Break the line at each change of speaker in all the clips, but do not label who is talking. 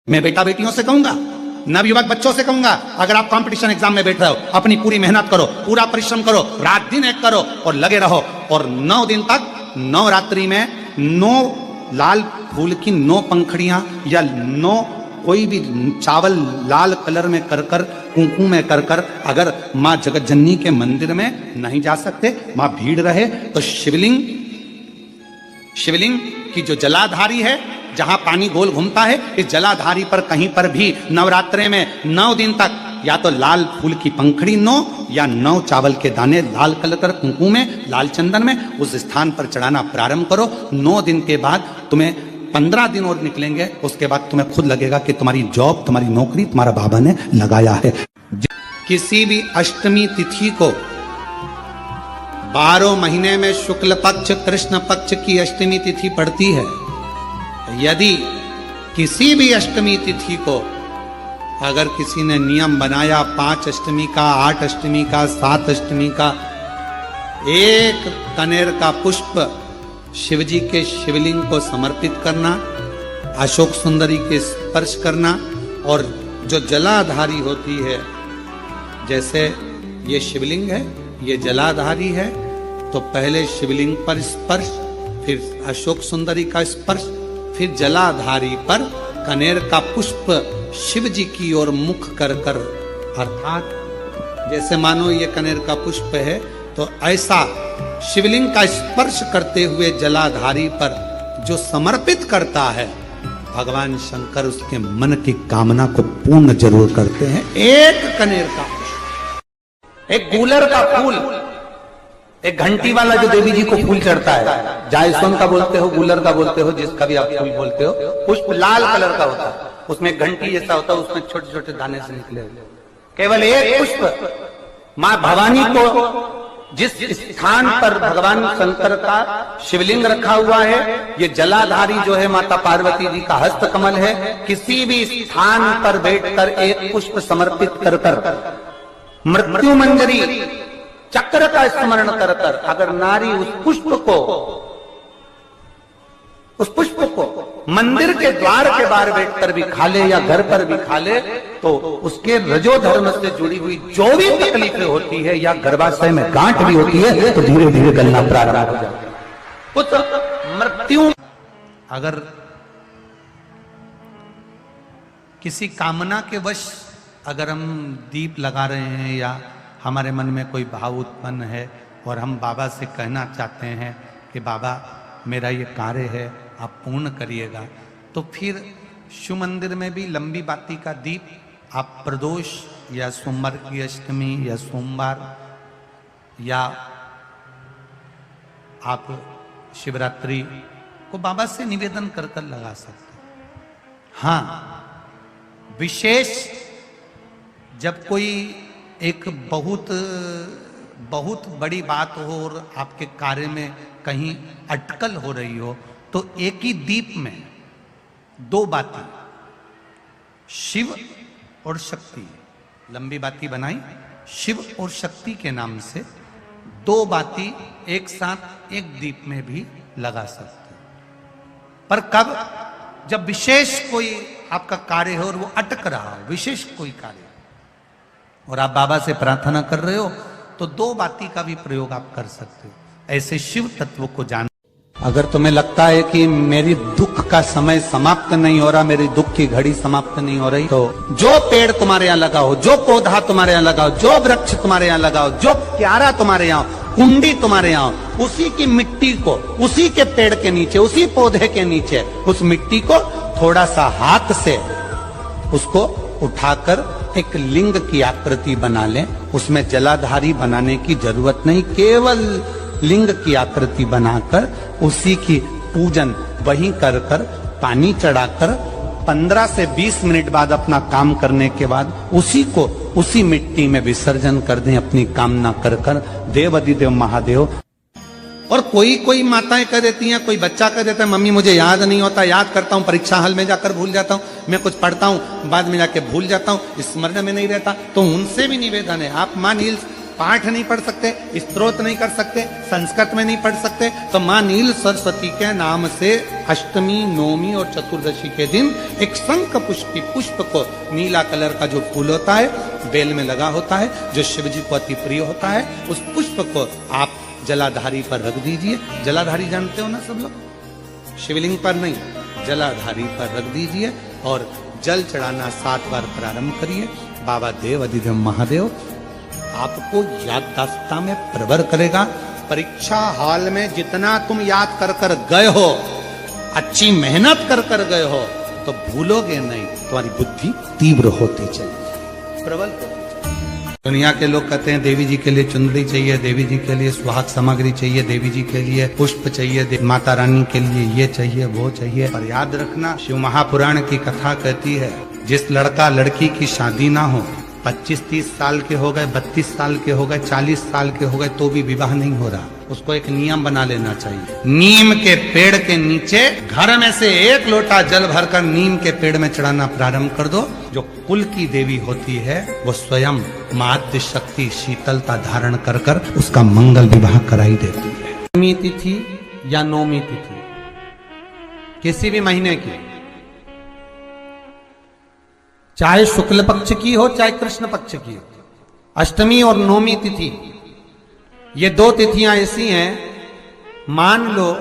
मैं बेटा बेटियों से कहूंगा, नवयुवक बच्चों से कहूंगा, अगर आप कंपटीशन एग्जाम में बैठ रहे हो, अपनी पूरी मेहनत करो, पूरा परिश्रम करो, रात दिन एक करो और लगे रहो, और 9 दिन तक नवरात्रि में 9 लाल फूल की 9 पंखड़ियां या 9 कोई भी चावल लाल कलर में कर कर, कुंकू में कर कर, अगर माँ जगत जननी के मंदिर में नहीं जा सकते, माँ भीड़ रहे, तो शिवलिंग की जो जलाधारी है, जहां पानी गोल घूमता है, इस जलाधारी पर कहीं पर भी नवरात्रे में 9 दिन तक या तो लाल फूल की पंखड़ी 9 या 9 चावल के दाने लाल कलर कर कुंकू में, लाल चंदन में उस स्थान पर चढ़ाना प्रारंभ करो। 9 दिन के बाद तुम्हें 15 दिन और निकलेंगे, उसके बाद तुम्हें खुद लगेगा कि तुम्हारी जॉब, तुम्हारी नौकरी तुम्हारा बाबा ने लगाया है। किसी भी अष्टमी तिथि को 12 महीने में शुक्ल पक्ष कृष्ण पक्ष की अष्टमी तिथि पड़ती है। यदि किसी भी अष्टमी तिथि को अगर किसी ने नियम बनाया 5 अष्टमी का, 8 अष्टमी का, 7 अष्टमी का, एक कनेर का पुष्प शिव जी के शिवलिंग को समर्पित करना, अशोक सुंदरी के स्पर्श करना, और जो जलाधारी होती है, जैसे ये शिवलिंग है, ये जलाधारी है, तो पहले शिवलिंग पर स्पर्श, फिर अशोक सुंदरी का स्पर्श, फिर जलाधारी पर कनेर का पुष्प शिव जी की ओर मुख कर कर, अर्थात जैसे मानो ये कनेर का पुष्प है, तो ऐसा शिवलिंग का स्पर्श करते हुए जलाधारी पर जो समर्पित करता है, भगवान शंकर उसके मन की कामना को पूर्ण जरूर करते हैं। एक कनेर का पुष्प, एक गूलर का फूल, एक घंटी वाला जो देवी जी को फूल चढ़ता है, जायसवन का बोलते हो, गूलर का बोलते हो, जिसका भी आप फूल बोलते हो, पुष्प लाल कलर का होता है, उसमें घंटी जैसा होता है, उसमें छोटे छोटे दाने से निकले हुए, केवल एक पुष्प मां भवानी को, जिस स्थान पर भगवान शंकर का शिवलिंग रखा हुआ है, ये जलाधारी जो है माता पार्वती जी का हस्त कमल है, किसी भी स्थान पर बैठकर एक पुष्प समर्पित कर कर, मृत्यु मंजरी चक्र का स्मरण कर कर, अगर नारी उस पुष्प को मंदिर के द्वार के बाहर बैठकर भी खा ले या घर पर भी खा ले, तो उसके रजो धर्म से जुड़ी हुई जो भी तकलीफें होती है या गर्भाशय में गांठ भी होती है, तो धीरे धीरे गलना प्रारंभ हो जाता है। उस मृत्यु, अगर किसी कामना के वश अगर हम दीप लगा रहे हैं या हमारे मन में कोई भाव उत्पन्न है और हम बाबा से कहना चाहते हैं कि बाबा मेरा ये कार्य है, आप पूर्ण करिएगा, तो फिर शिव मंदिर में भी लंबी बाती का दीप आप प्रदोष या सोमवार की अष्टमी या सोमवार या आप शिवरात्रि को बाबा से निवेदन कर कर लगा सकते हैं। हाँ, विशेष जब कोई एक बहुत बड़ी बात हो और आपके कार्य में कहीं अटकल हो रही हो, तो एक ही दीप में 2 बाती, शिव और शक्ति, लंबी बाती बनाई, शिव और शक्ति के नाम से 2 बाती एक साथ एक दीप में भी लगा सकते हैं। पर कब? जब विशेष कोई आपका कार्य हो और वो अटक रहा हो, विशेष कोई कार्य, और आप बाबा से प्रार्थना कर रहे हो, तो 2 बाती का भी प्रयोग आप कर सकते हो। ऐसे शिव तत्व को जान। अगर तुम्हें लगता है कि मेरी दुख का समय समाप्त नहीं हो रहा, मेरी दुख की घड़ी समाप्त नहीं हो रही, तो जो पेड़ तुम्हारे यहाँ लगा हो, जो पौधा तुम्हारे यहाँ लगा हो, जो वृक्ष तुम्हारे यहाँ लगा हो, जो प्यारा तुम्हारे यहाँ, कुंडी तुम्हारे यहाँ, उसी की मिट्टी को, उसी के पेड़ के नीचे, उसी पौधे के नीचे, उस मिट्टी को थोड़ा सा हाथ से उसको उठाकर एक लिंग की आकृति बना लें। उसमें जलाधारी बनाने की जरूरत नहीं, केवल लिंग की आकृति बनाकर उसी की पूजन वहीं कर कर, पानी चढ़ाकर 15 से 20 मिनट बाद अपना काम करने के बाद उसी को उसी मिट्टी में विसर्जन कर दें, अपनी कामना कर कर। देव अधिदेव महादेव। और कोई माताएं कह देती हैं, कोई बच्चा कह देता है, मम्मी मुझे याद नहीं होता, याद करता हूँ परीक्षा हॉल में जाकर भूल जाता हूँ, मैं कुछ पढ़ता हूँ बाद में जाके भूल जाता हूँ, स्मरण में नहीं रहता। तो उनसे भी निवेदन है, आप माँ नील पाठ नहीं पढ़ सकते, स्तोत्र नहीं कर सकते, संस्कृत में नहीं पढ़ सकते, तो मां नील सरस्वती के नाम से अष्टमी, नवमी और चतुर्दशी के दिन एक शंख पुष्पी पुष्प को, नीला कलर का जो फूल होता है बेल में लगा होता है, जो शिव जी को अति प्रिय होता है, उस पुष्प को आप जलाधारी पर रख दीजिए। जलाधारी जानते हो ना सब लोग, शिवलिंग पर नहीं, जलाधारी पर रख दीजिए और जल चढ़ाना 7 बार प्रारंभ करिए। बाबा देव अधिदेव महादेव आपको याददाश्तता में प्रवर करेगा। परीक्षा हॉल में जितना तुम याद कर कर गए हो, अच्छी मेहनत कर कर गए हो, तो भूलोगे नहीं, तुम्हारी बुद्धि तीव्र होती चलेगी, प्रबल होती चलेगी। दुनिया के लोग कहते हैं देवी जी के लिए चुंदड़ी चाहिए, देवी जी के लिए सुहाग सामग्री चाहिए, देवी जी के लिए पुष्प चाहिए, माता रानी के लिए ये चाहिए वो चाहिए। पर याद रखना, शिव महापुराण की कथा कहती है, जिस लड़का लड़की की शादी ना हो, 25-30 साल के हो गए, 32 साल के हो गए, 40 साल के हो गए, तो भी विवाह नहीं हो रहा, उसको एक नियम बना लेना चाहिए। नीम के पेड़ के नीचे घर में से 1 लोटा जल भरकर नीम के पेड़ में चढ़ाना प्रारंभ कर दो। जो कुल की देवी होती है वो स्वयं मातृ शक्ति शीतलता धारण कर कर उसका मंगल विवाह कराई देती है। अष्टमी तिथि या नवमी तिथि किसी भी महीने की, चाहे शुक्ल पक्ष की हो चाहे कृष्ण पक्ष की हो, अष्टमी और नवमी तिथि ये 2 तिथियां ऐसी हैं, मान लो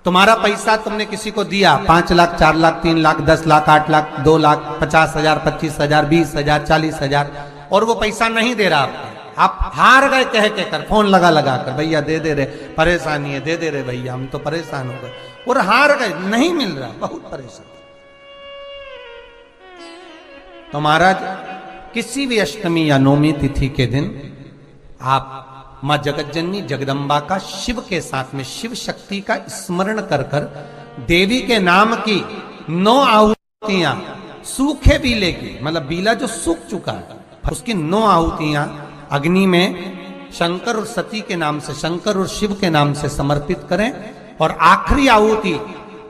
तुम्हारा पैसा तुमने किसी को दिया, 5 लाख, 4 लाख, 3 लाख, 10 लाख, 8 लाख, 2 लाख, 50,000, 25,000, 20,000, 40,000, और वो पैसा नहीं दे रहा आपको, आप हार गए कह के कर, फोन लगा लगा कर, भैया दे दे रहे, परेशानी है, दे दे रहे भैया, हम तो परेशान हो गए, और हार गए, नहीं मिल रहा, बहुत परेशान। तो महाराज किसी भी अष्टमी या नवमी तिथि के दिन आप मां जगतजननी जगदम्बा का शिव के साथ में, शिव शक्ति का स्मरण कर कर देवी के नाम की 9 आहुतियां, सूखे बीले की, मतलब बीला जो सूख चुका है, उसकी 9 आहुतियां अग्नि में शंकर और सती के नाम से, शंकर और शिव के नाम से समर्पित करें, और आखिरी आहुति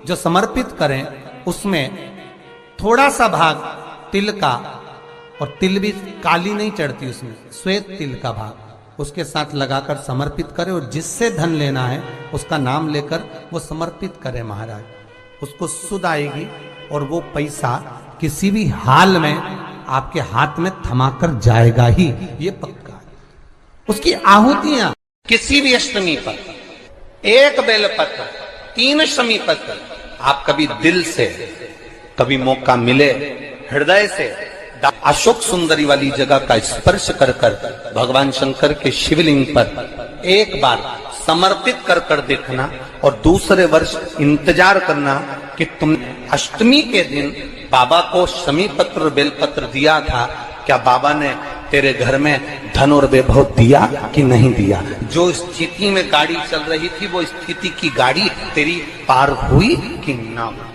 जो समर्पित करें उसमें थोड़ा सा भाग तिल का, और तिल भी काली नहीं चढ़ती उसमें, श्वेत तिल का भाग उसके साथ लगाकर समर्पित करें, और जिससे धन लेना है उसका नाम लेकर वो समर्पित करें महाराज, उसको सुध आएगी, और वो पैसा किसी भी हाल में आपके हाथ में थमाकर जाएगा ही, ये पक्का है। उसकी आहुतियां किसी भी अष्टमी पर 1 बेलपत्र, 3 शमी पत्र, आप कभी दिल से, कभी मौका मिले हृदय से अशोक सुंदरी वाली जगह का स्पर्श कर कर भगवान शंकर के शिवलिंग पर एक बार समर्पित कर कर देखना, और दूसरे वर्ष इंतजार करना कि तुमने अष्टमी के दिन बाबा को शमी पत्र और बेलपत्र दिया था, क्या बाबा ने तेरे घर में धन और वैभव दिया कि नहीं दिया? जो स्थिति में गाड़ी चल रही थी वो स्थिति की गाड़ी तेरी पार हुई कि ना हुई?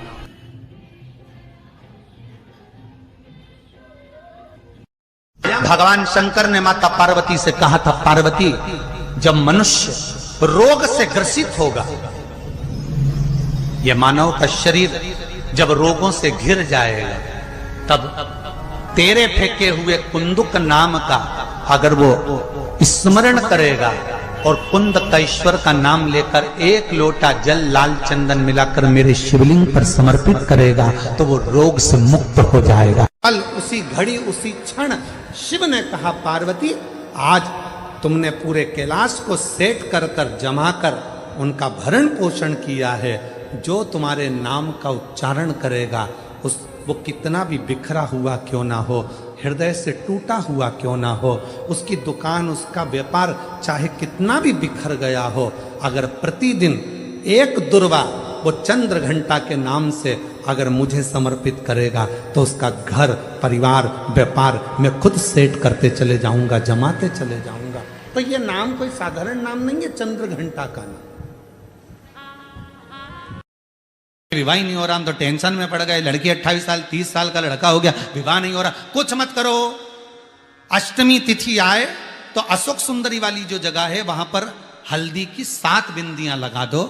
भगवान शंकर ने माता पार्वती से कहा था, पार्वती जब मनुष्य रोग से ग्रसित होगा, यह मानव का शरीर जब रोगों से घिर जाएगा, तब तेरे फेंके हुए कुंदुक नाम का अगर वो स्मरण करेगा और कुंद ईश्वर का नाम लेकर 1 लोटा जल लाल चंदन मिलाकर मेरे शिवलिंग पर समर्पित करेगा, तो वो रोग से मुक्त हो जाएगा। कल उसी घड़ी उसी क्षण शिव ने कहा, पार्वती आज तुमने पूरे कैलाश को सेट कर कर जमा कर उनका भरण पोषण किया है, जो तुम्हारे नाम का उच्चारण करेगा उस वो कितना भी बिखरा हुआ क्यों ना हो, हृदय से टूटा हुआ क्यों ना हो, उसकी दुकान उसका व्यापार चाहे कितना भी बिखर गया हो, अगर प्रतिदिन 1 दुर्वा वो चंद्र घंटा के नाम से अगर मुझे समर्पित करेगा, तो उसका घर परिवार व्यापार मैं खुद सेट करते चले जाऊंगा, जमाते चले जाऊंगा। तो ये नाम कोई साधारण नाम नहीं है, चंद्र घंटा का नाम। विवाह ही नहीं हो रहा, हम तो टेंशन में पड़ गए, लड़की 28 साल 30 साल का लड़का हो गया, विवाह नहीं हो रहा। कुछ मत करो, अष्टमी तिथि आए तो अशोक सुंदरी वाली जो जगह है वहां पर हल्दी की 7 बिंदियां लगा दो,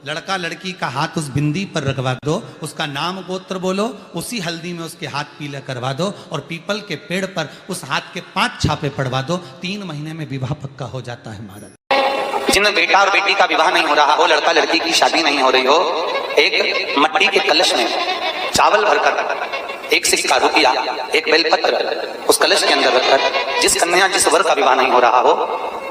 लड़का लड़की का हाथ उस बिंदी पर रखवा दो, उसका नाम गोत्र बोलो, उसी हल्दी में उसके हाथ पीले करवा दो और पीपल के पेड़ पर उस हाथ के 5 छापे पड़वा दो, 3 महीने में विवाह पक्का हो जाता है महाराज।
जिन बेटा और बेटी का विवाह नहीं हो रहा हो, लड़का लड़की की शादी नहीं हो रही हो, एक मट्टी के कलश में चावल भरकर, एक सिक्का रुपया, एक बेलपत्र उस कलश के अंदर रखकर, जिस कन्या जिस वर का विवाह नहीं हो रहा हो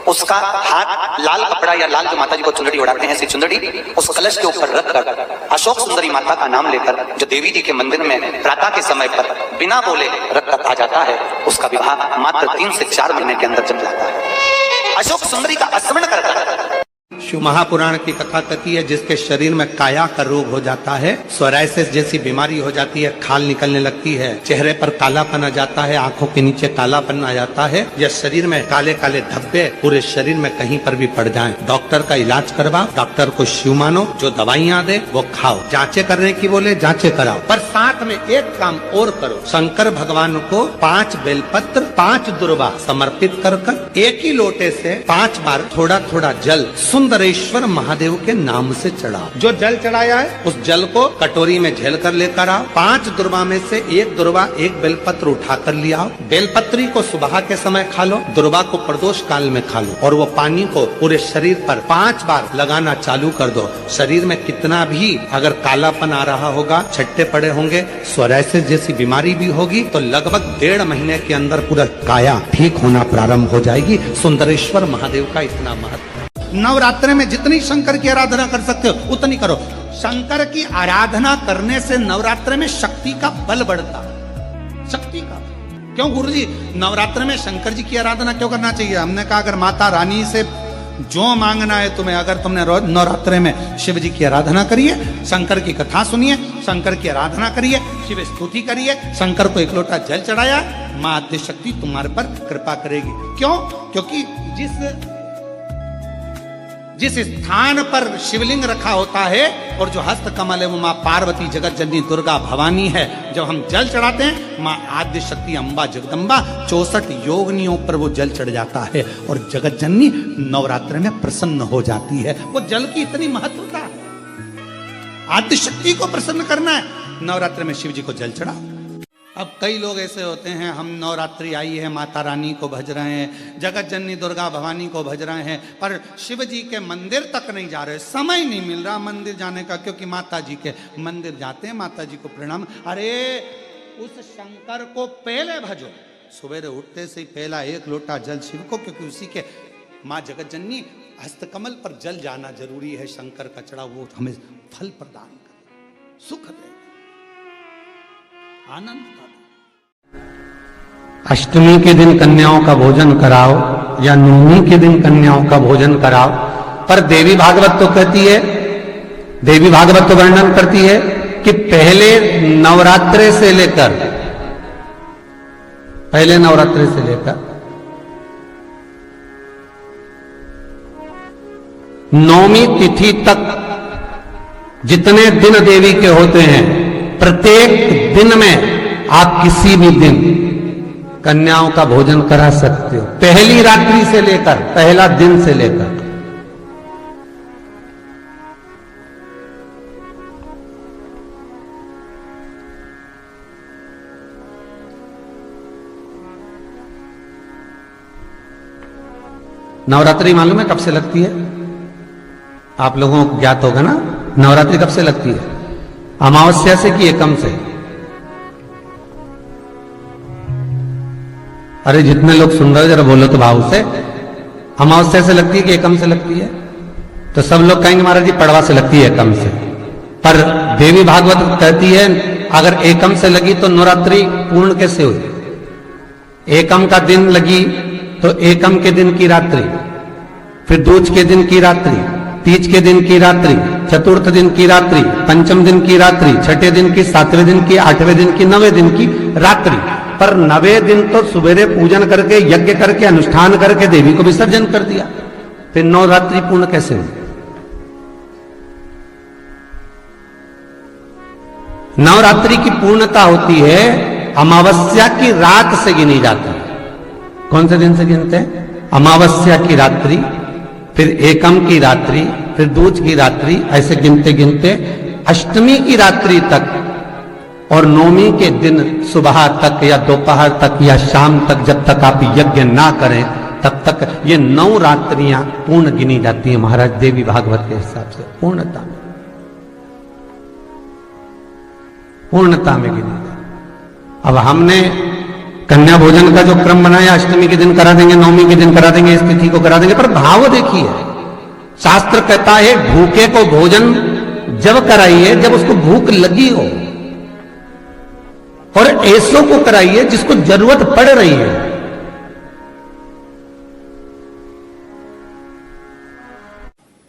उसका हाथ लाल कपड़ा या लाल जो माता जी को चुंदड़ी उड़ाते हैं ऐसी चुंदड़ी उस कलश के ऊपर रखकर अशोक सुंदरी माता का नाम लेकर जो देवी जी के मंदिर में प्रातः के समय पर बिना बोले रखकर आ जाता है, उसका विवाह मात्र 3 से 4 महीने के अंदर जम जाता है। अशोक सुंदरी का स्मरण करता है।
शिव महापुराण की कथा कहती है जिसके शरीर में काया का रोग हो जाता है, सोराइसिस जैसी बीमारी हो जाती है, खाल निकलने लगती है, चेहरे पर कालापन आ जाता है, आंखों के नीचे कालापन आ जाता है, या शरीर में काले काले धब्बे पूरे शरीर में कहीं पर भी पड़ जाएं, डॉक्टर का इलाज करवाओ, डॉक्टर को शिव मानो, जो दवाइयाँ दे वो खाओ, जांचे करने की बोले जांचे कराओ, पर साथ में एक काम और करो, शंकर भगवान को 5 बेलपत्र 5 दुर्वा समर्पित कर एक ही लोटे से 5 बार थोड़ा थोड़ा जल सुंदरेश्वर महादेव के नाम से चढ़ाओ। जो जल चढ़ाया है उस जल को कटोरी में झेल कर लेकर आओ, 5 दुर्वा में से 1 दुर्वा 1 बेलपत्र उठा कर लिया आओ, बेलपत्री को सुबह के समय खा लो, दुर्वा को प्रदोष काल में खा लो और वो पानी को पूरे शरीर पर 5 बार लगाना चालू कर दो। शरीर में कितना भी अगर कालापन आ रहा होगा, छट्टे पड़े होंगे, सोराइसिस जैसी बीमारी भी होगी तो लगभग 1.5 महीने के अंदर पूरा काया ठीक होना प्रारंभ हो जाएगी। सुंदरेश्वर महादेव का इतना महत्व। नवरात्रि में जितनी शंकर की आराधना कर सकते हो उतनी करो। शंकर की आराधना करने से नवरात्रि में शक्ति का बल बढ़ता, शक्ति का। क्यों गुरुजी नवरात्रि में शंकर जी की आराधना क्यों करना चाहिए? हमने कहा अगर माता रानी से जो मांगना है तुम्हें, अगर तुमने नवरात्रि में शिव जी की आराधना करिए, शंकर की कथा सुनिए, शंकर की आराधना करिए, शिव स्तुति करिए, शंकर को 1 लोटा जल चढ़ाया, मां आद्य शक्ति तुम्हारे पर कृपा करेगी। क्यों? क्योंकि जिस स्थान पर शिवलिंग रखा होता है और जो हस्त कमल है वो माँ पार्वती जगत जननी दुर्गा भवानी है। जब हम जल चढ़ाते हैं माँ आद्य शक्ति अम्बा जगदम्बा 64 योगिनियों पर वो जल चढ़ जाता है और जगत जननी नवरात्र में प्रसन्न हो जाती है। वो जल की इतनी महत्वता, आद्य शक्ति को प्रसन्न करना है, नवरात्र में शिव जी को जल चढ़ा। अब कई लोग ऐसे होते हैं, हम नवरात्रि आई है माता रानी को भज रहे हैं, जगत जननी दुर्गा भवानी को भज रहे हैं, पर शिव जी के मंदिर तक नहीं जा रहे, समय नहीं मिल रहा मंदिर जाने का, क्योंकि माता जी के मंदिर जाते हैं, माता जी को प्रणाम। अरे उस शंकर को पहले भजो, सवेरे उठते से ही पहला 1 लोटा जल शिव को, क्योंकि उसी के माँ जगत जननी हस्तकमल पर जल जाना जरूरी है। शंकर का चढ़ा वो हमें फल प्रदान करे, सुख दे, आनंद का। अष्टमी के दिन कन्याओं का भोजन कराओ या नवमी के दिन कन्याओं का भोजन कराओ, पर देवी भागवत तो कहती है, देवी भागवत तो वर्णन करती है कि पहले नवरात्रि से लेकर नौमी तिथि तक जितने दिन देवी के होते हैं, प्रत्येक दिन में आप किसी भी दिन कन्याओं का भोजन करा सकते हो, पहली रात्रि से लेकर, पहला दिन से लेकर। नवरात्रि मालूम है कब से लगती है? आप लोगों को ज्ञात होगा ना, नवरात्रि कब से लगती है? अमावस्या से कि एकम से? अरे जितने लोग सुन रहे हो जरा बोलो तो भाव से। अमावस्या से लगती है कि एकम से लगती है? तो सब लोग कहेंगे महाराज जी पड़वा से लगती है, एकम से। पर देवी भागवत कहती है अगर एकम से लगी तो नवरात्रि पूर्ण कैसे हुई? एकम का दिन लगी तो एकम के दिन की रात्रि, फिर दूज के दिन की रात्रि, तीज के दिन की रात्रि, चतुर्थ दिन की रात्रि, पंचम दिन की रात्रि, छठे दिन की, 7वें दिन की, 8वें दिन की, 9वें दिन की रात्रि। पर 9वें दिन तो सुबेरे पूजन करके, यज्ञ करके, अनुष्ठान करके देवी को विसर्जन कर दिया, फिर नवरात्रि पूर्ण कैसे हुई? नवरात्रि की पूर्णता होती है अमावस्या की रात से गिनी जाती है। कौन से दिन से गिनते हैं? अमावस्या की रात्रि, फिर एकम की रात्रि, फिर दूज की रात्रि, ऐसे गिनते गिनते अष्टमी की रात्रि तक और नवमी के दिन सुबह तक या दोपहर तक या शाम तक, जब तक आप यज्ञ ना करें तब तक ये 9 रात्रियां पूर्ण गिनी जाती हैं महाराज देवी भागवत के हिसाब से। पूर्णता में गिनी जाती। अब हमने कन्या भोजन का जो क्रम बनाया, अष्टमी के दिन करा देंगे, नवमी के दिन करा देंगे, इस तिथि को करा देंगे, पर भाव देखिए, शास्त्र कहता है भूखे को भोजन जब कराइए जब उसको भूख लगी हो, और ऐसों को कराइए जिसको जरूरत पड़ रही है।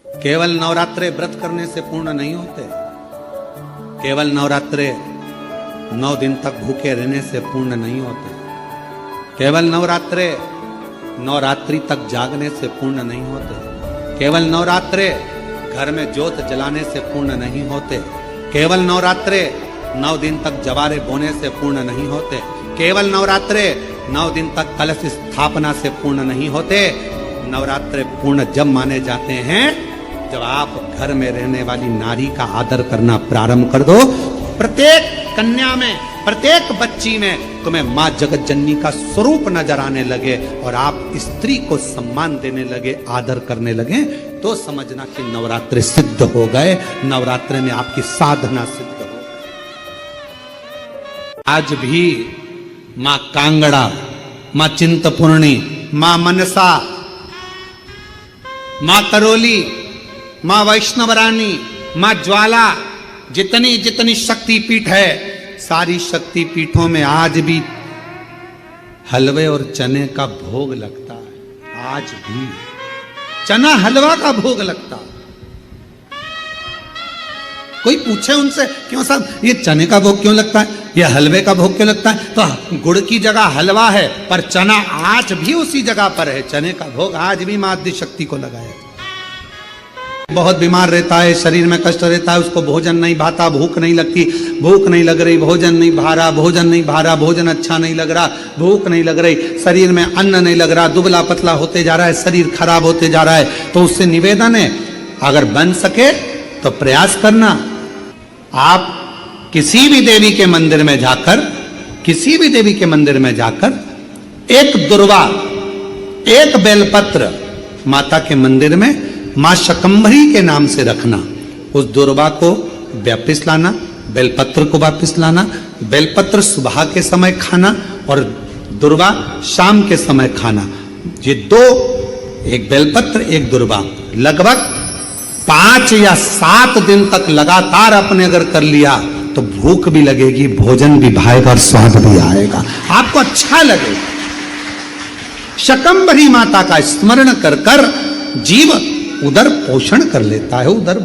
केवल नवरात्रे व्रत करने से पूर्ण नहीं होते, केवल नवरात्रे 9 दिन तक भूखे रहने से पूर्ण नहीं होते, केवल नवरात्रे नवरात्रि तक जागने से पूर्ण नहीं होते, केवल नवरात्रे घर में ज्योत जलाने से पूर्ण नहीं होते, केवल नवरात्रे 9 दिन तक जवारे बोने से पूर्ण नहीं होते, केवल नवरात्रे 9 दिन तक कलश स्थापना से पूर्ण नहीं होते। नवरात्रे पूर्ण जब माने जाते हैं जब आप घर में रहने वाली नारी का आदर करना प्रारंभ कर दो। प्रत्येक कन्या में, प्रत्येक बच्ची में तुम्हें मां जगत जननी का स्वरूप नजर आने लगे और आप स्त्री को सम्मान देने लगे, आदर करने लगे, तो समझना कि नवरात्रे सिद्ध हो गए, नवरात्रे में आपकी साधना सिद्ध हो गई। आज भी मां कांगड़ा, मां चिंतपूर्णी, मां मनसा, मां करोली, मां वैष्णवरानी, मां ज्वाला, जितनी जितनी शक्तिपीठ है, सारी शक्तिपीठों में आज भी हलवे और चने का भोग लगता है। आज भी चना हलवा का भोग लगता है। कोई पूछे उनसे, क्यों साहब ये चने का भोग क्यों लगता है, ये हलवे का भोग क्यों लगता है, तो गुड़ की जगह हलवा है पर चना आज भी उसी जगह पर है। चने का भोग आज भी मां आदि शक्ति को लगाया। बहुत बीमार रहता है, शरीर में कष्ट रहता है, उसको भोजन नहीं भाता, भूख नहीं लगती, भूख नहीं लग रही, भोजन नहीं भा रहा, भोजन नहीं भा रहा, भोजन अच्छा नहीं लग रहा, भूख नहीं लग रही, शरीर में अन्न नहीं लग रहा, दुबला पतला होते जा रहा है, शरीर खराब होते जा रहा है, तो उससे निवेदन है अगर बन सके तो प्रयास करना। आप किसी भी देवी के मंदिर में जाकर, किसी भी देवी के मंदिर में जाकर एक दुर्वा, एक बेलपत्र माता के मंदिर में मां शकंभरी के नाम से रखना। उस दुर्वा को वापिस लाना, बेलपत्र को वापिस लाना। बेलपत्र सुबह के समय खाना और दुर्वा शाम के समय खाना। ये दो, एक बेलपत्र एक दुर्वा, लगभग 5 या 7 दिन तक लगातार आपने अगर कर लिया तो भूख भी लगेगी, भोजन भी भाएगा और स्वाद भी आएगा, आपको अच्छा लगेगा। शकंभरी माता का स्मरण कर कर जीव उधर पोषण कर लेता है, उधर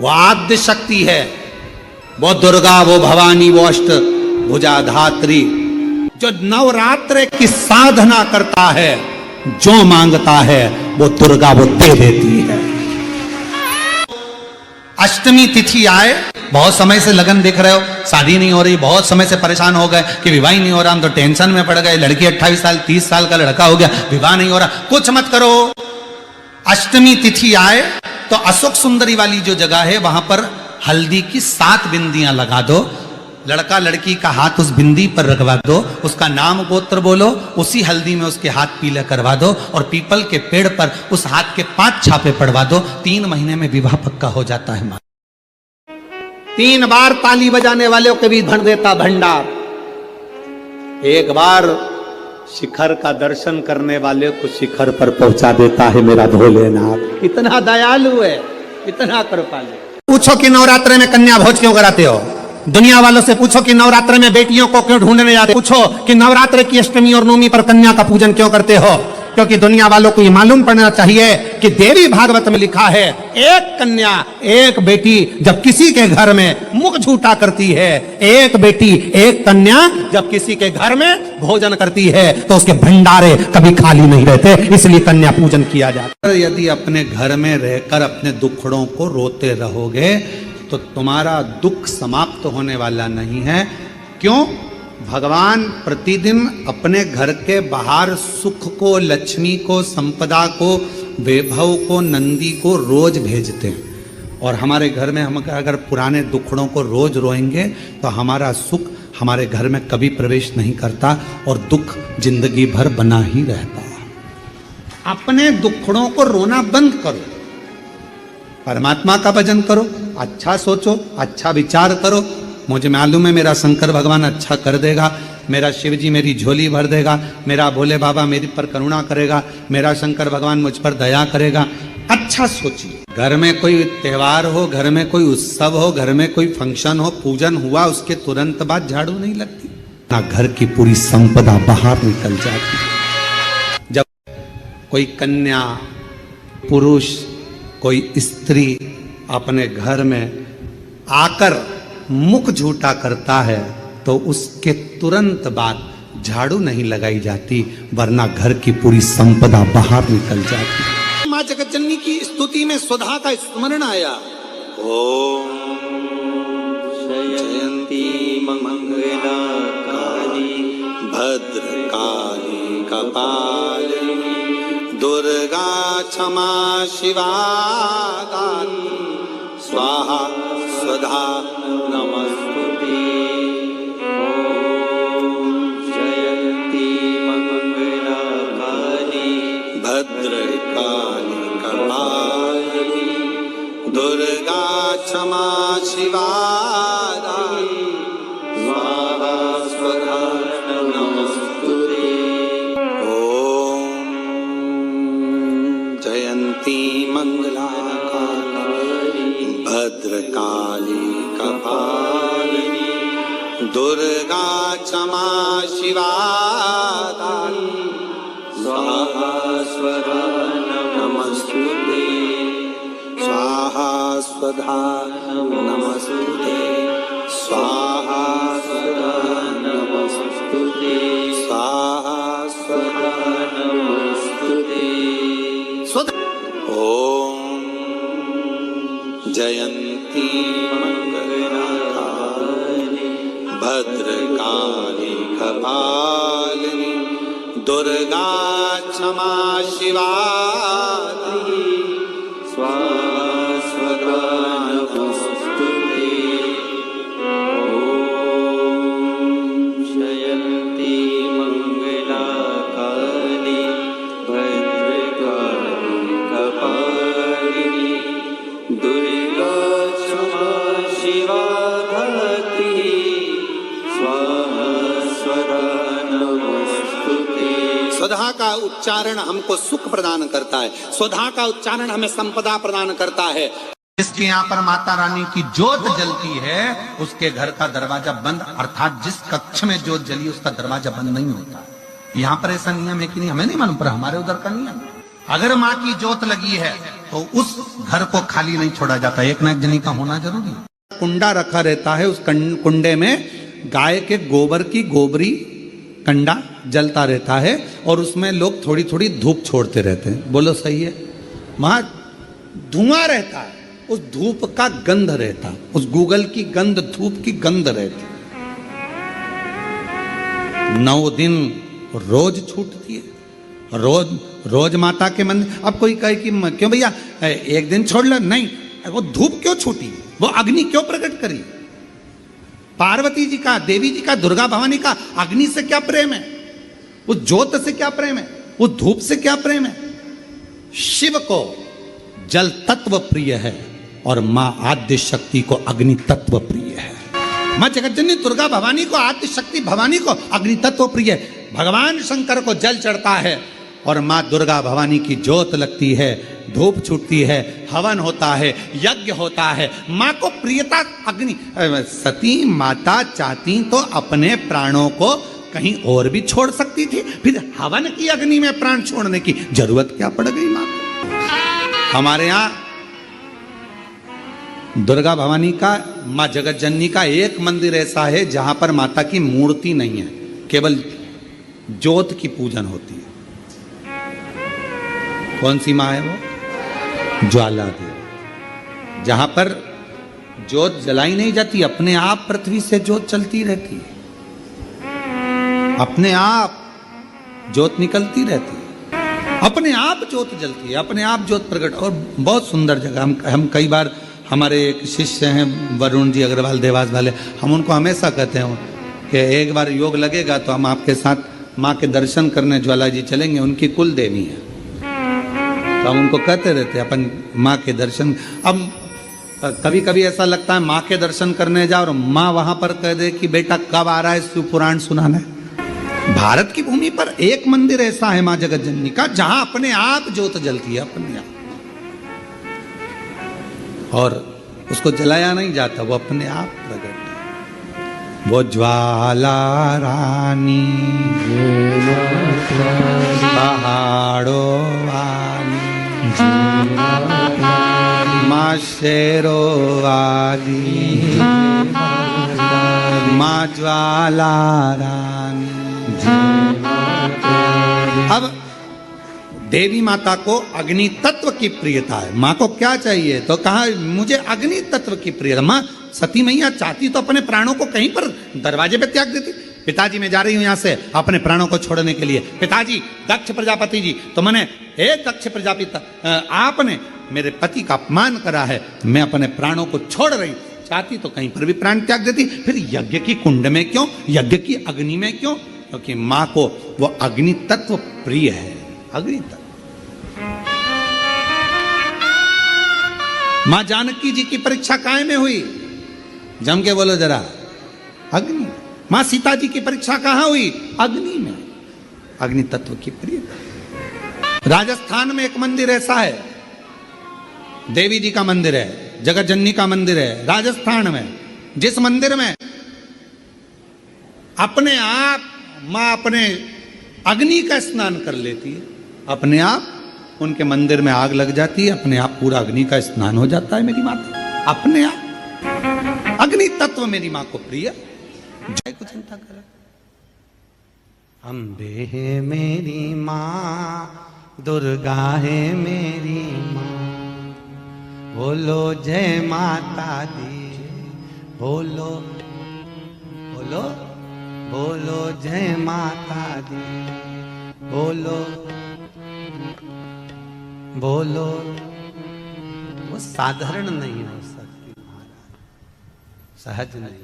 वो आद्य शक्ति है, वो दुर्गा, वो भवानी, वो अष्ट भुजा धात्री, जो नवरात्र की साधना करता है, जो मांगता है वो दुर्गा वो दे देती है। अष्टमी तिथि आए, बहुत समय से लगन देख रहे हो, शादी नहीं हो रही, बहुत समय से परेशान हो गए कि विवाह नहीं हो रहा, हम तो टेंशन में पड़ गए, लड़की 28 साल 30 साल का लड़का हो गया, विवाह नहीं हो रहा, कुछ मत करो। अष्टमी तिथि आए तो अशोक सुंदरी वाली जो जगह है वहां पर हल्दी की 7 बिंदियां लगा दो, लड़का लड़की का हाथ उस बिंदी पर रखवा दो, उसका नाम गोत्र बोलो, उसी हल्दी में उसके हाथ पीले करवा दो और पीपल के पेड़ पर उस हाथ के 5 छापे पड़वा दो। 3 महीने में विवाह पक्का हो जाता है। 3 बार ताली बजाने वालों के भी भर देता भंडार, एक बार शिखर का दर्शन करने वाले को शिखर पर पहुंचा देता है मेरा भोलेनाथ। इतना दयालु है, इतना कृपालु। पूछो कि नवरात्रे में कन्या भोज क्यों कराते हो, दुनिया वालों से पूछो कि नवरात्र में बेटियों को क्यों ढूंढने जाते, पूछो कि नवरात्र की अष्टमी और नवमी पर कन्या का पूजन क्यों करते हो, क्योंकि दुनिया वालों को ये मालूम पड़ना चाहिए कि देवी भागवत में लिखा है, एक कन्या एक बेटी जब किसी के घर में मुख झूठा करती है, एक बेटी एक कन्या जब किसी के घर में भोजन करती है तो उसके भंडारे कभी खाली नहीं रहते, इसलिए कन्या पूजन किया जाता है। यदि अपने घर में रहकर अपने दुखड़ों को रोते रहोगे तो तुम्हारा दुख समाप्त होने वाला नहीं है। क्यों? भगवान प्रतिदिन अपने घर के बाहर सुख को, लक्ष्मी को, संपदा को वैभव को, नंदी को रोज भेजते हैं। और हमारे घर में हम अगर पुराने दुखड़ों को रोज रोएंगे तो हमारा सुख हमारे घर में कभी प्रवेश नहीं करता और दुख जिंदगी भर बना ही रहता। अपने दुखड़ों को रोना बंद करो, परमात्मा का भजन करो, अच्छा सोचो, अच्छा विचार करो। मुझे मालूम है मेरा शंकर भगवान अच्छा कर देगा, मेरा शिव जी मेरी झोली भर देगा, मेरा भोले बाबा मेरी पर करुणा करेगा, मेरा शंकर भगवान मुझ पर दया करेगा। अच्छा सोचिए। घर में कोई त्योहार हो, घर में कोई उत्सव हो, घर में कोई फंक्शन हो, पूजन हुआ, उसके तुरंत बाद झाड़ू नहीं लगती ना, घर की पूरी संपदा बाहर निकल जाती। जब कोई कन्या, पुरुष, कोई स्त्री अपने घर में आकर मुख झूठा करता है तो उसके तुरंत बाद झाड़ू नहीं लगाई जाती, वरना घर की पूरी संपदा बाहर निकल जाती। माँ जगतजननी की स्तुति में सुधा का स्मरण आया। ओम जयंती मंगला काली भद्रकाली कपालिनी दुर्गा क्षमा शिवा दानी स्वाहा स्वधा नमस्तुते। ओम जयंती मंगला काली भद्रकाली कपालिनी दुर्गा क्षमा शिवा दानी स्वाहा स्वधा नमस्तुते। ओम जयंती मंगला काली भद्रकाली कपालिनी दुर्गा क्षमा शिवा दानी स्वाहा स्वधा नमस्तुते। स्वाहा स्वधा नमस्तुते। स्वाहा स्वधा नमस्तुते। स्वाहा स्वधा नमस्तुते। ओम जयंती मंगला काली भद्रकाली कपालिनी दुर्गा क्षमा शिवा दानी स्वाहा स्वधा नमस्तुते। ओम जयंती मंगला काली भद्रकाली कपालिनी दुर्गा क्षमा शिवा दानी स्वाहा स्वधा नमस्तुते। स्वधा का उच्चारण हमको सुख प्रदान करता है, स्वधा का उच्चारण हमें संपदा प्रदान करता है। जिसके यहाँ पर माता रानी की ज्योत जलती है उसके घर का दरवाजा बंद, अर्थात जिस कक्ष में ज्योत जली उसका दरवाजा बंद नहीं होता। यहाँ पर ऐसा नियम है कि नहीं हमें नहीं मालूम, पर हमारे उधर का नियम है। अगर माँ की ज्योत लगी है तो उस घर को खाली नहीं छोड़ा जाता, एक न एक जनी का होना जरूरी है। कुंडा रखा रहता है, उस कुंडे में गाय के गोबर की गोबरी कंडा जलता रहता है और उसमें लोग थोड़ी थोड़ी धूप छोड़ते रहते हैं। बोलो सही है? वहां धुआं रहता है, उस धूप का गंध रहता, उस गूगल की गंध, धूप की गंध रहती। 9 दिन रोज छूटती है, रोज माता के मंदिर। अब कोई कहे कि क्यों भैया एक दिन छोड़ लो, नहीं, वो धूप क्यों छूटी, वो अग्नि क्यों प्रकट करी? पार्वती जी का, देवी जी का, दुर्गा भवानी का अग्नि से क्या प्रेम है, उस ज्योत से क्या प्रेम है, उस धूप से क्या प्रेम है? शिव को जल तत्व प्रिय है और मां आद्य शक्ति को अग्नि तत्व प्रिय है। मां जगतजननी दुर्गा भवानी को, आद्य शक्ति भवानी को अग्नि तत्व प्रिय है। भगवान शंकर को जल चढ़ता है और मां दुर्गा भवानी की ज्योत लगती है, धूप छूटती है, हवन होता है, यज्ञ होता है। मां को प्रियता अग्नि। सती माता चाहती तो अपने प्राणों को कहीं और भी छोड़ सकती थी, फिर हवन की अग्नि में प्राण छोड़ने की जरूरत क्या पड़ गई मां को? हमारे यहां दुर्गा भवानी का, मां जगतजननी का एक मंदिर ऐसा है जहां पर माता की मूर्ति नहीं है, केवल ज्योत की पूजन होती है। कौन सी मां है वो? ज्वाला देवी, जहां पर ज्योत जलाई नहीं जाती, अपने आप पृथ्वी से ज्योत चलती रहती है, अपने आप ज्योत निकलती रहती है। अपने आप ज्योत जलती है, अपने आप ज्योत प्रकट। और बहुत सुंदर जगह, हम कई बार, हमारे एक शिष्य हैं वरुण जी अग्रवाल देवास वाले, हम उनको हमेशा कहते हैं कि एक बार योग लगेगा तो हम आपके साथ माँ के दर्शन करने ज्वाला जी चलेंगे, उनकी कुल देवी है। तो हम उनको कहते रहते अपन माँ के दर्शन। अब कभी कभी ऐसा लगता है माँ के दर्शन करने जाओ और माँ वहां पर कह दे कि बेटा कब आ रहा है शिव पुराण सुनाने। भारत की भूमि पर एक मंदिर ऐसा है माँ जगत जननी का जहां अपने आप ज्योत जलती है, अपने आप, और उसको जलाया नहीं जाता, वो अपने आप प्रकट है। वो ज्वाला रानी पहाड़ों वाली माँ शेरो वाली माँ ज्वाला रानी। अब देवी माता को अग्नि तत्व की प्रियता है। माँ को क्या चाहिए तो कहा मुझे अग्नि तत्व की प्रियता। माँ सती मैया चाहती तो अपने प्राणों को कहीं पर दरवाजे पे त्याग देती। पिताजी मैं जा रही हूं यहां से अपने प्राणों को छोड़ने के लिए। पिताजी दक्ष प्रजापति जी तो मैंने, हे दक्ष प्रजापति आपने मेरे पति का अपमान करा है, मैं अपने प्राणों को छोड़ रही। चाहती तो कहीं पर भी प्राण त्याग देती। फिर यज्ञ की कुंड में क्यों, यज्ञ की अग्नि में क्यों? क्योंकि माँ को वो अग्नि तत्व प्रिय है। अग्नि तत्व। माँ जानकी जी की परीक्षा काय में हुई? जम के बोलो जरा, अग्नि। माँ सीता जी की परीक्षा कहां हुई? अग्नि में। अग्नि तत्व की प्रियता। राजस्थान में एक मंदिर ऐसा है, देवी जी का मंदिर है, जगत जननी का मंदिर है राजस्थान में, जिस मंदिर में अपने आप मां अपने अग्नि का स्नान कर लेती है। अपने आप उनके मंदिर में आग लग जाती है, अपने आप पूरा अग्नि का स्नान हो जाता है मेरी माता। अपने आप अग्नि तत्व मेरी मां को प्रिय। जय को चिंता कर। अम्बे है मेरी माँ, दुर्गा है मेरी माँ, बोलो जय माता दी, बोलो बोलो बोलो जय माता दी, बोलो बोलो। वो साधारण नहीं हो सकती महाराज, सहज नहीं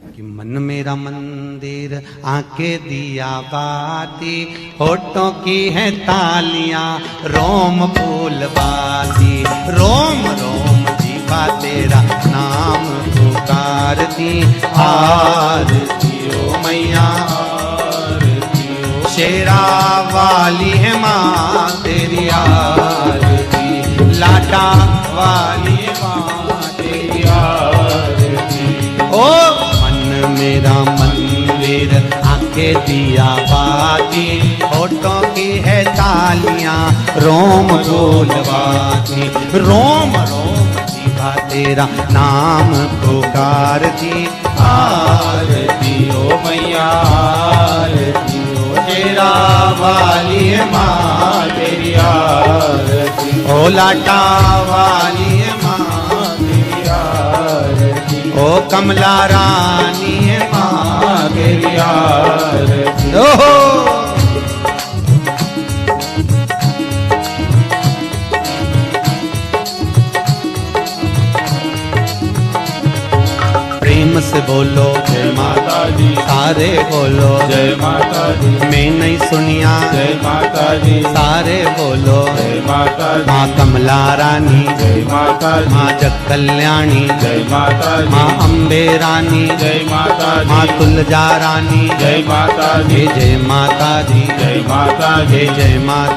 कि मन मेरा मंदिर आंखें दिया बाती, होठों की है तालियां रोम फूल बाती, रोम रोम जीवा तेरा नाम पुकारती। आरती ओ मैया आरती ओ शेरा वाली है माँ तेरी आरती, लाटा वाली है माँ तेरी आरती। ओ मेरा मंदिर आंखें दिया बाती, होठों की है तालियां रोम फूलवाती, रोम रोम जीवा तेरा नाम पुकारती। आरती ओ मैया आरती ओ तेरा वाली है माँ तेरी आरती, ओ लाटा वाली है माँ तेरी आरती, ओ कमला रानी है माँ तेरी आरती। ओहो प्रेम से बोलो जय माता दी, सारे बोलो
जय माता दी,
मैं नहीं सुनिया
जय माता दी,
सारे बोलो
जय माता दी,
माँ कमला रानी
जय माता दी,
माँ जग कल्याणी
जय माता दी,
माँ अम्बे रानी
जय माता दी,
माँ तुलजा रानी
जय माता दी,
जय जय माता दी,
जय माता दी,
जय जय माता।